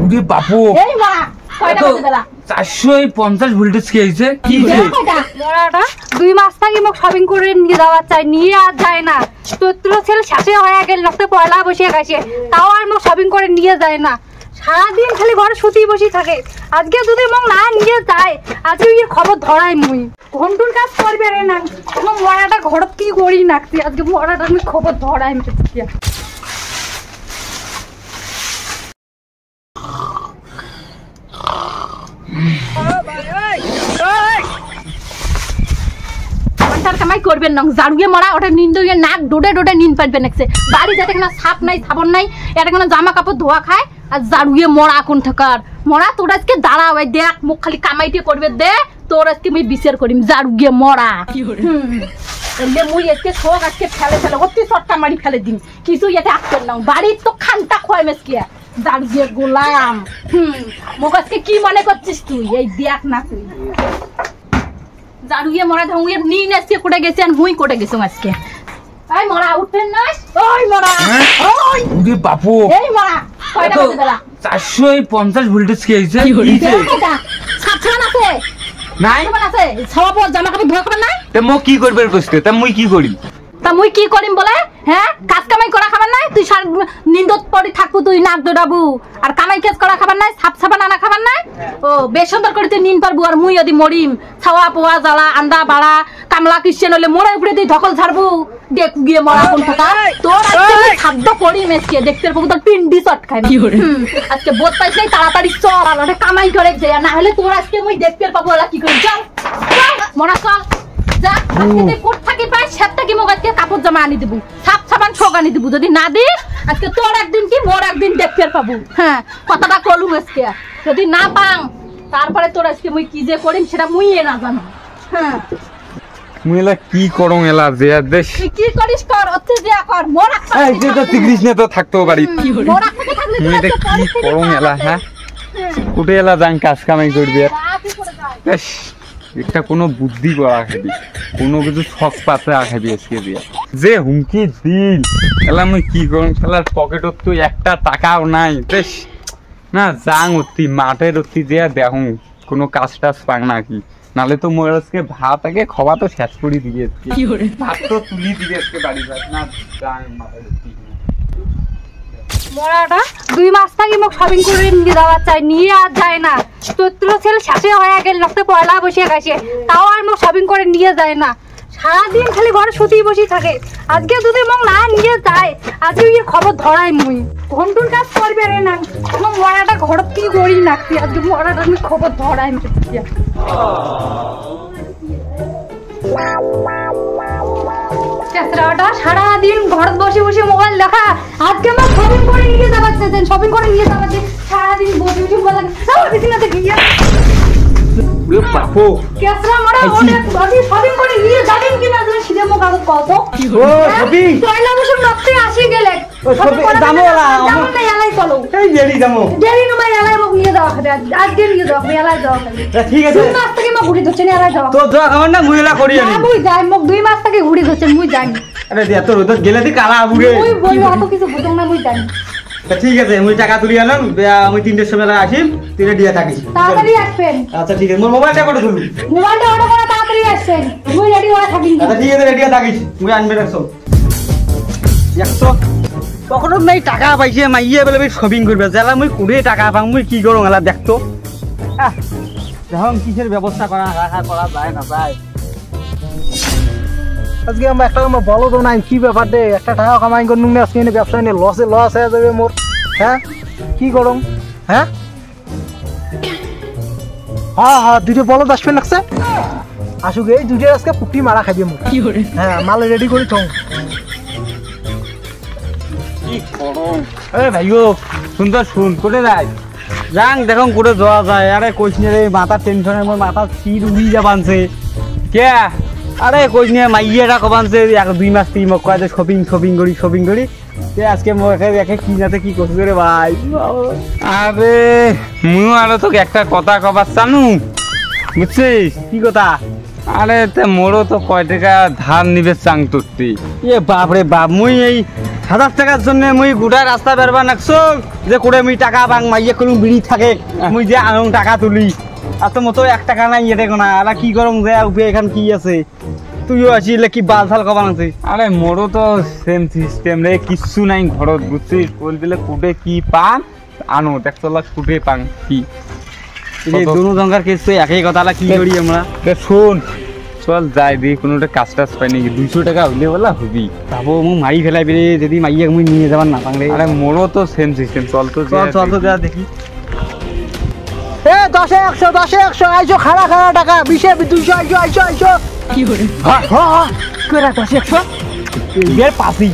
উরে বাপু এই মা কয়টা বাজে বেলা 450 ভোল্টেজ কি হইছে কি হইছে মরাটা 2 মাস থাকি মোক শপিং করে নিয়ে যাওয়া চাই নিয়ে আর যায় না তোর ছেলে শেষে হয়ে গেল নষ্ট পয়লা বসে গেছে তাও আর মোক শপিং করে নিয়ে যায় না সারাদিন খালি ঘরে শুতি বসি থাকে আজকে যদি মোক না নিয়ে যায় আজকে এর খবর ধরাই মুই ঘন্টুর কাজ করবে রে না মোক মরাটা ঘরত কি করি নাকছি আজকে মরাটা আমি খবর ধরাই মিছি কামাই করবেন না জারুয়ে মরা ওটা নিন্দ নাক ডোডে ডোডে নিন পারবে নাকছে বাড়ি যাতে কোনো সাপ নাই সাবন নাই এটা কোনো জামা কাপড় ধোয়া খায় আর জারুয়ে মরা কোন থাকার মরা তোর আজকে দাঁড়া ভাই দেখ মুখ খালি কামাইতে করবে দে তোর আজকে আমি বিচার করিম জারুয়ে মরা এলে মুই আজকে শোক আজকে ফেলে ফেলে অতি চট্টা মারি ফেলে দিন কিছু এতে আসতেন না বাড়ির তো খানটা খোয়াই মেসকিয়া জারুয়ে গোলাম মুখ আজকে কি মনে করছিস তুই এই দেখ না তুই জারুয়ে মরা ধুয়ে নিন আজকে কোটে গেছে আর মুই কোটে গেছম আজকে এই মরা উঠেন না ওই মরা ওই উরে বাপু এই মরা কয়টা বাজে বেলা 450 ভোল্টেজ কি হইছে কি হইছে সাতছান আছে নাই আছে সব জামা কাপড় ধোয়া খাবার নাই তে মো কি করবে কইতে তে মুই কি করি তা মুই কি করিম বলে হ্যাঁ কাজ কামাই করা খাবার নাই তুই নিন্দত পড়ি থাকবো তুই নাক দোডাবু আর কামাই কাজ করা খাবার নাই সাপ সাবান আনা খাবার নাই ও বেশ সুন্দর করে তুই নিন পারবো আর মুই যদি মরিম ছাওয়া পোয়া জ্বালা আন্দা বাড়া কামলা কিসেন হলে মোড়ে উপরে তুই ধকল ছাড়বু দেখ গিয়ে মরা কোন থাকা তোর আজকে খাদ্য পড়ি মেসকে দেখতে পাবো তোর পিন্ডি চট খাই আজকে বোধ পাইছ নাই তাড়াতাড়ি চল আর কামাই করে যায় না হলে তোর আজকে মুই দেখতে পাবো ওরা কি করে চল মরা চল যা আজকে কোট থাকি পাই সেটটা কি মোক আজকে কাপড় জামা আনি দেবো সাপ সাবান ছোক আনি দেবো যদি না দিস আজকে তোর একদিন কি মোর একদিন দেখতে পাবো হ্যাঁ কথাটা কলুম আজকে যদি না পাং তারপরে তোর আজকে মুই কি যে করিম সেটা মুই না জানো হ্যাঁ মুইলা কি করং এলা যে দেশ তুই কি করিস কর অতি দিয়া কর মোর এই যে তো তিগ্রিস নে তো থাকতো বাড়ি মোর থেকে থাকলে মুই এটা কি করং এলা হ্যাঁ কুটে এলা যান কাজ কামাই করবি বেশ একটা কোনো বুদ্ধি করা খাবি কোনো কিছু শখ পাতে খাবি আজকে দিয়া যে হুমকি দিল এলা মুই কি করং খেলার পকেটত তো একটা টাকাও নাই বেশ না যাং অতি মাঠের অতি দিয়া দেখুন কোনো কাজ টাজ পাং নাকি নালে তো মোর আজকে ভাত আগে খাওয়া তো শেষ করে দিবি আজকে ভাত তো তুলি দিবি আজকে বাড়ি ভাত না যাং মাঠের অতি মরাটা 2 মাস থাকি মোক শপিং করে নিয়ে যাওয়া চাই নিয়ে আর যায় না তোর ছেলে শেষে হয়ে গেল নষ্ট পয়লা বসে গেছে তাও আর মোক শপিং করে নিয়ে যায় না সারাদিন খালি ঘরে শুতি বসি থাকে আজকে যদি মোক না নিয়ে যায় আজকে এর খবর ধরাই মুই ঘন্টুর কাজ করবে রে না মোক মরাটা ঘরত কি করি নাকছি আজকে মরাটা আমি খবর ধরাই মিছি চেষ্টাটা সারাদিন ঘরত বসে বসে মোবাইল দেখা আজকে আমার শপিং করে নিয়ে যাচ্ছে শপিং করে নিয়ে যাচ্ছে সারাদিন বসে বসে মোবাইল দেখা বিছানাতে গিয়ে ওরে বাপু কেসরা মারা অনেক বাকি শপিং করে নিয়ে যাবেন কিনা তুমি সিধে মুখ আগত কত ও শপিং পয়লা বছর রক্তে আসি গেলে শপিং দামওয়ালা আমরা এলাই চলো এই দেরি নয় এলাই মুখ নিয়ে যাওয়া হবে আজকে নিয়ে যাও এলাই যাও ঠিক আছে 2 মাস থেকে মুখ ঘুরি ধরছে এলাই যাও তো দোয়া খাবার না মুইলা করি আমি মুই যাই মুখ 2 মাস থেকে ঘুরি ধরছে মুই যাই আরে দিয়া তোর তো গেলে দি কালা আবুগে মুই বলবো এত কিছু বুঝং না মুই যাই ঠিক আছে মুই টাকা তুলি আনলাম আমি 3টের সময় আসিম তুই দিয়া থাকিস তাড়াতাড়ি আসবেন আচ্ছা ঠিক আছে মোর মোবাইলটা কত তুলি মোবাইলটা অর্ডার করে তাড়াতাড়ি আসবেন মুই রেডি হয়ে থাকি আচ্ছা ঠিক আছে রেডি থাকিস মুই আনবে রাখছো 100 পকেটত নাই টাকা পাইছে মাইয়ে বেলে শপিং করবে জেলা মুই কোড়ে টাকা পাং মুই কি করং এলা দেখতো যখন কিসের ব্যবস্থা করা যায় না যায় আজকে আমরা একটা বলো তো নাই কি ব্যাপার দে একটা টাকা কামাই করুন না আজকে ব্যবসা নিয়ে লস হয়ে যাবে মোর হ্যাঁ কি করুন হ্যাঁ হ্যাঁ দুটো বলদ আসবে লাগছে আসুক এই দুটো আজকে পুটি মারা খাবি মোর হ্যাঁ মাল রেডি করে থং কি করং এ ভাইও সুন্দর শুন কোটে যাই যাং দেখুন কোটে যাওয়া যায় আরে কইছ রে মাথা টেনশনে মোর মাথা সির উড়ি যাবানছে কে আরে কইছ নে মাইয়েটা কবানছে 1-2 মাস থেকে মোক কয় যে শপিং করি তে আজকে মোক একে কি নাতে কি করছ রে ভাই আরে মুই আলো তোকে একটা কথা কবার জানু বুঝছিস কি কথা আরে তে মোরও তো কয় টাকা ধার নিবে চাং তুই এ বাপ রে বাপ মুই এই 1000 টাকার জন্য মুই গোটা রাস্তা বেরবা নাকছো যে করে মুই টাকা বাং মাইয়ে কোনো বিড়ি থাকে মুই যে আনং টাকা তুলি আর তো মতো 1 টাকা নাই ইয়ে দেখো না আর কি করম যে উপে এখান কি আছে তুইও আসিলে কি বাল থাল কবা নাছিস আরে মোরও তো সেম সিস্টেম রে, কিচ্ছু নাই ঘরত বুঝছিস, বলবিলে কুটে কি পান আনো দেখছলা কুটে পান কি এই দুনো জঙ্গার কেস তো একই কথা কি করি আমরা শোন চল যাই দি কোনোটা কাজ টাজ পাই নাকি 200 টাকা হইলে বলা হবি যাবো মুই মারি ফেলাই বেরে যদি মাইয়া মুই নিয়ে যাবার না পারলে আরে মোরও তো সেম সিস্টেম, চল তো চল চল তো যা দেখি এ 10 100 10 100 আইছো খাড়া খাড়া টাকা 20 200 আইছো আইছো আইছো কি করে হ্যাঁ কইরা 10 100 এর পাসি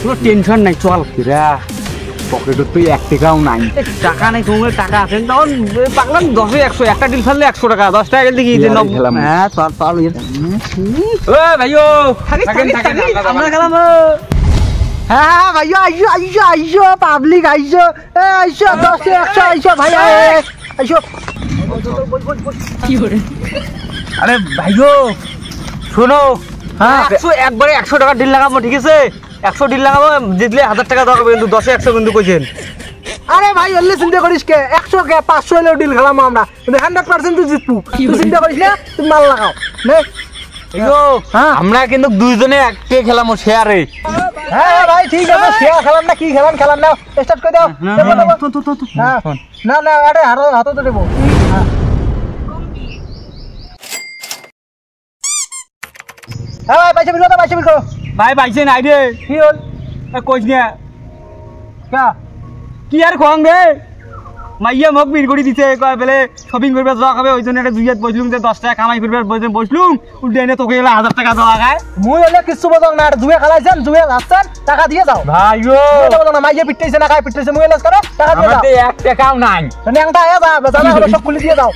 কোনো টেনশন নাই চল কিরা পকেটে তো 1 টাকাও নাই, টাকা নাই তোমার টাকা আছে তখন পাগলাম 10 100 একটা ডিল ফেললে 100 টাকা 10 টাকা গেল দেখি যে হ্যাঁ চল চল ও ভাইও আমরা খেলাম হ্যাঁ ভাইয়া আইছো আইছো আইছো পাবলিক আইছো এ আইছো 10 100 আইছো ভাই আইছো কি করে আরে ভাইও শোনো হ্যাঁ 100 একবারে 100 টাকা ডিল লাগাবো ঠিক আছে 100 ডিল লাগাবো জিতলে 1000 টাকা দাও কিন্তু 10 100 কিন্তু কইছেন আরে ভাই অল্লে চিন্তা করিস কে 100 কে 500 হলেও ডিল খেলাম আমরা কিন্তু 100% তুই জিতবু তুই চিন্তা করিস না তুই মাল লাগাও নে হ্যাঁ। আমরা কিন্তু দুইজনে একটে খেলাম শেয়ারে। হ্যাঁ ভাই ঠিক আছে শেয়ার খেলাম না কি খেলাম না স্টার্ট করে দাও হ্যাঁ না না আরে হাতে তো দেবো হ্যাঁ ভাই পয়সা বিল করো ভাই পাইছেন আই রে কি হল কইছ না কা কি আর কং রে মাইয়া মোক বিল করে দিতে কয় বলে শপিং করবে যাওয়া খাবে ওই জন্য একটা দুইয়াত বসলুম যে 10 টাকা কামাই করবে বসলুম উল্টে এনে তোকে 1000 টাকা দেওয়া গায় মুই হলে কিছু বদল না আর জুয়ে খেলাইছেন জুয়ে আসছেন টাকা দিয়ে যাও ভাই গো না মাইয়া পিটতেছে না কাই পিটতেছে মুই এলাস করো টাকা দিয়ে যাও আমাদের 1 টাকাও নাই। ন্যাংটা আয়া জানা হলো সব খুলে দিয়ে দাও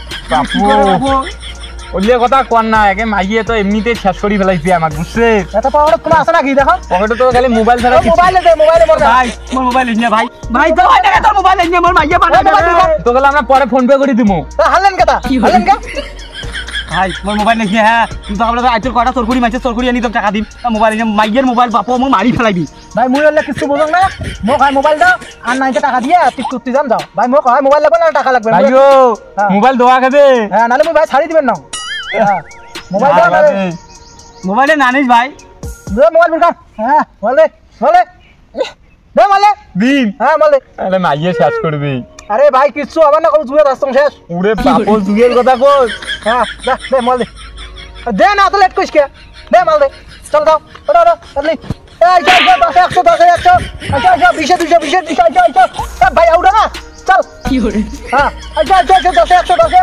ওলিয়ে কথা কোন না একে মাইয়ে তো এমনিতে শেষ করি ফেলাইছি আমাক বুঝছে। এত পাওয়ার তোমার আছে নাকি দেখো পকেটে তো খালি মোবাইল ছাড়া কিছু মোবাইলে মোর ভাই মোর মোবাইল নিয়ে ভাই ভাই তো ভাই টাকা তোর মোবাইল নিয়ে মোর মাইয়া পাঠাবে তো গেলে আমরা পরে ফোন পে করে দিমু। হালেন কথা হালেন কা ভাই মোর মোবাইল নিয়ে হ্যাঁ কিন্তু আমরা আইতর কয়টা চোরকুড়ি মাইছে চোরকুড়ি আনি তো টাকা দিম মোবাইল নিয়ে মাইয়ের মোবাইল বাপু মোক মারি ফেলাইবি ভাই মুই হলে কিছু বদল না মোক হয় মোবাইল দাও আর নাইতে টাকা দিয়ে টিকটক যান যাও ভাই মোক হয় মোবাইল লাগবে না টাকা লাগবে ভাইও মোবাইল দোয়া খাবে হ্যাঁ নালে মুই ভাই ছাড়ি দিবেন না হ্যাঁ মোবাইল দাও মোবাইলে নানিস ভাই দে মোবাইল বিল কর হ্যাঁ বলে দে বলে দিন হ্যাঁ বলে আরে মাইয়ে শেষ করবি। আরে ভাই কিচ্ছু আবার না কোনো জুয়ে রাস্তা শেষ ওরে বাপো জুয়ের কথা কই হ্যাঁ দে মাল দে না তো লেট কইস কে দে মাল দে চল দাও ওরা চললি এই চল 10 100 আচ্ছা 20 200 আচ্ছা ভাই আউটা না চল কি করে হ্যাঁ আচ্ছা 10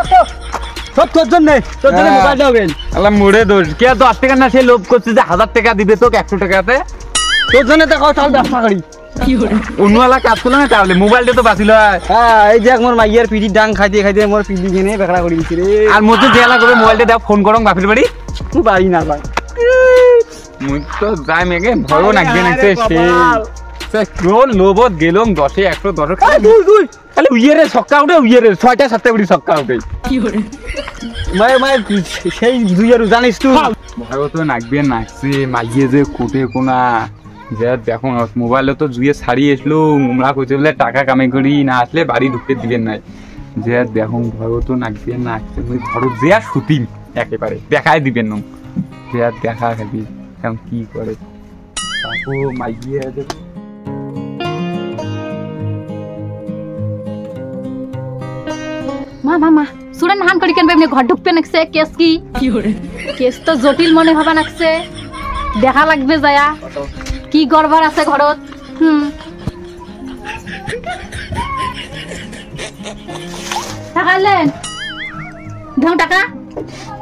100 সব তোর জন্য মোবাইল দাও গেল আল্লাহ মুড়ে দোষ কে 10 টাকা না সে লোভ করছে যে 1000 টাকা দিবে তোকে 100 টাকাতে তোর জন্য দেখো চল ব্যবসা করি কি করে অন্যওয়ালা কাজ করলে না তাহলে মোবাইলটা তো বাঁচিল। হ্যাঁ এই যে মোর মাইয়ের পিঠি ডাং খাইতে মোর পিঠি কিনে বেকড়া করে দিছি রে আর মতো দেয়ালা করে মোবাইলটা দাও ফোন করং বাপের বাড়ি তুই বাড়ি না ভাই মুই তো যাই মেগে ভয়ও লাগবে না সে কোন লোভত গেলম 10 110 তুই খালি উইয়েরে ছক্কা উঠে উইয়েরে 6টা 7টা উড়ি ছক্কা উঠে কি করে মাই সেই দুইয়ের জানিস তুই ভয়ও তো লাগবে নাচছে মাইয়ে যে কোটে কোনা যে দেখো মোবাইলে তো জুয়ে ছাড়িয়ে এসলো আমরা কইতে বলে টাকা কামাই করি না আসলে বাড়ি ঢুকতে দিবেন নাই যে দেখো ভয়ও তো লাগবে নাচছে মুই ঘর যে আর শুতিম একেবারে দেখাই দিবেন না যে দেখা খাবি কেমন কি করে ও মাইয়ে মা সুরেন হান করি কেন এমনি ঘর ঢুকতে নাকছে কেস কি করে কেস তো জটিল মনে হবা নাকছে দেখা লাগবে যায়া কি গড়বড় আছে ঘরত টাকা লেন দাও টাকা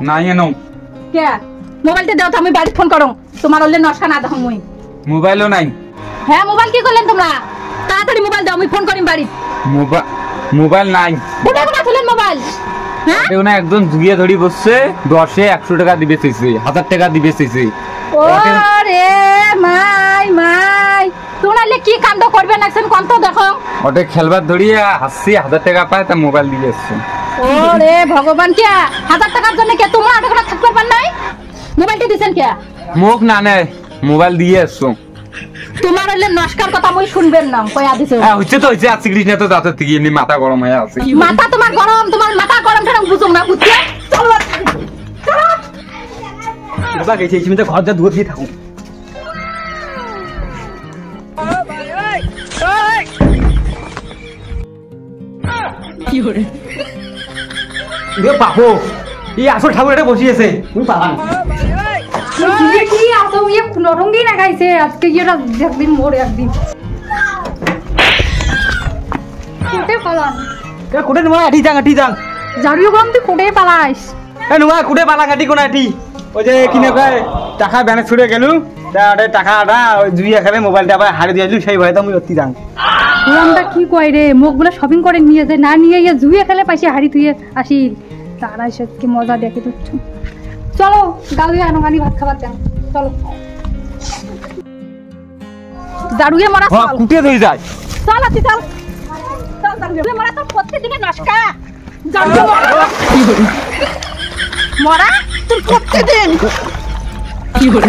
নাই এনো কে মোবাইলটা দাও তো আমি বাড়ি ফোন করং তোমার ওলে নশা না দাও মুই মোবাইলও নাই। হ্যাঁ মোবাইল কি করলেন তোমরা তাড়াতাড়ি মোবাইল দাও আমি ফোন করিম বাড়ি মোবাইল নাই কোথা কোথা ছিলেন মোবাইল হ্যাঁ দেখুন একজন জুয়ে ধরি বসছে 10 100 টাকা দিবে চাইছে 1000 টাকা দিবে চাইছে ওরে মাই তোনালে কি কাণ্ড করবে নাকছেন কোন তো দেখো ওটা খেলবার ধরিয়া হাসি 1000 টাকা পায় তা মোবাইল দিয়ে আসছে। ওরে ভগবান কে 1000 টাকার জন্য কে তোমরা আটকা থাকতে পারবেন নাই মোবাইলটা দিছেন কে মুখ না নেয় মোবাইল দিয়ে আসছো তোমার হইলে নস্কার কথা মই শুনবেন না কয়া দিছো হ্যাঁ হচ্ছে তো হচ্ছে আজকে কৃষ্ণ তো দাঁতের থেকে এমনি মাথা গরম হয়ে আছে মাথা তোমার গরম তোমার মাথা গরম কেন বুঝুম না বুঝছে চলো চলো বাবা গেছে এই ঘর যা দূর দিয়ে থাকুন কি হরে বাবু এই আসল ঠাকুর এটা বসিয়েছে তুমি পাবা ये की आ तो ये नरंगी ना गाइसे आज के ये একদিন মোর একদিন কোটে পালান এ কোটে নোয়া আঠি যাং জারিও গম তুই কোটে পালাইস এ নোয়া কোটে পালা কাটি কোন আঠি ওই যে কিনে কয় টাকা ব্যানে ছুড়ে গেলু তারে টাকাটা ওই জুইয়া খেলে মোবাইলটা আবার হারিয়ে দিয়েছিল সেই ভয়তে আমি অতি যাং আমরা কি কই রে মুখগুলো শপিং করে নিয়ে যায় না নিয়ে গিয়ে জুয়ে খেলে পাইছে হাড়ি তুই আসি তারা সে কি মজা দেখে তো চলো গাউয়ে আনোগানি ভাত খাবার দেন চলো দারুয়ে মারা হ্যাঁ কুটে ধরে যায় চল আতি চল চল দারুয়ে মারা তো প্রত্যেকদিকে নস্কা দারুয়ে মারা তুই প্রত্যেকদিন কি হলো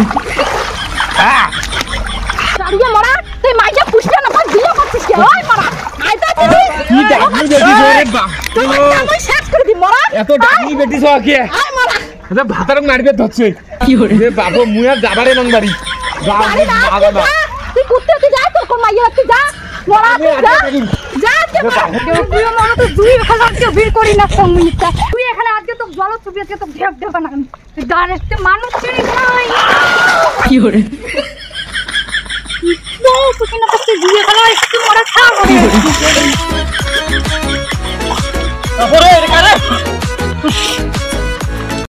দারুয়ে মারা তুই মাইয়া পুষতে না পাস বিয়ে করছিস কি ওই মারা আইতা দিদি কি ডাকি বেটি রে বা তুই আমি শেষ করে দি মারা এত ডাকি বেটি সহ কি আয় মারা এটা ভাতার মারবে ধরছে কি হরে রে বাবু মুয়া যাবারে নং বাড়ি বাড়ি না, তুই কুত্তে তুই যা তোর কোন মাইয়া তুই যা মরা তুই যা যা তুই মরা তো দুই হাজার কে ভিড় করি না কোন মিনিটটা তুই এখানে আজকে তো জল ছবি আজকে তো ঢেপ ঢেপ না তুই ডাইরেক্ট মানুষ চিনি নাই কি হরে তো তুই না তুই দুই হাজার একটু মরা ছাড় তারপরে এটা কারে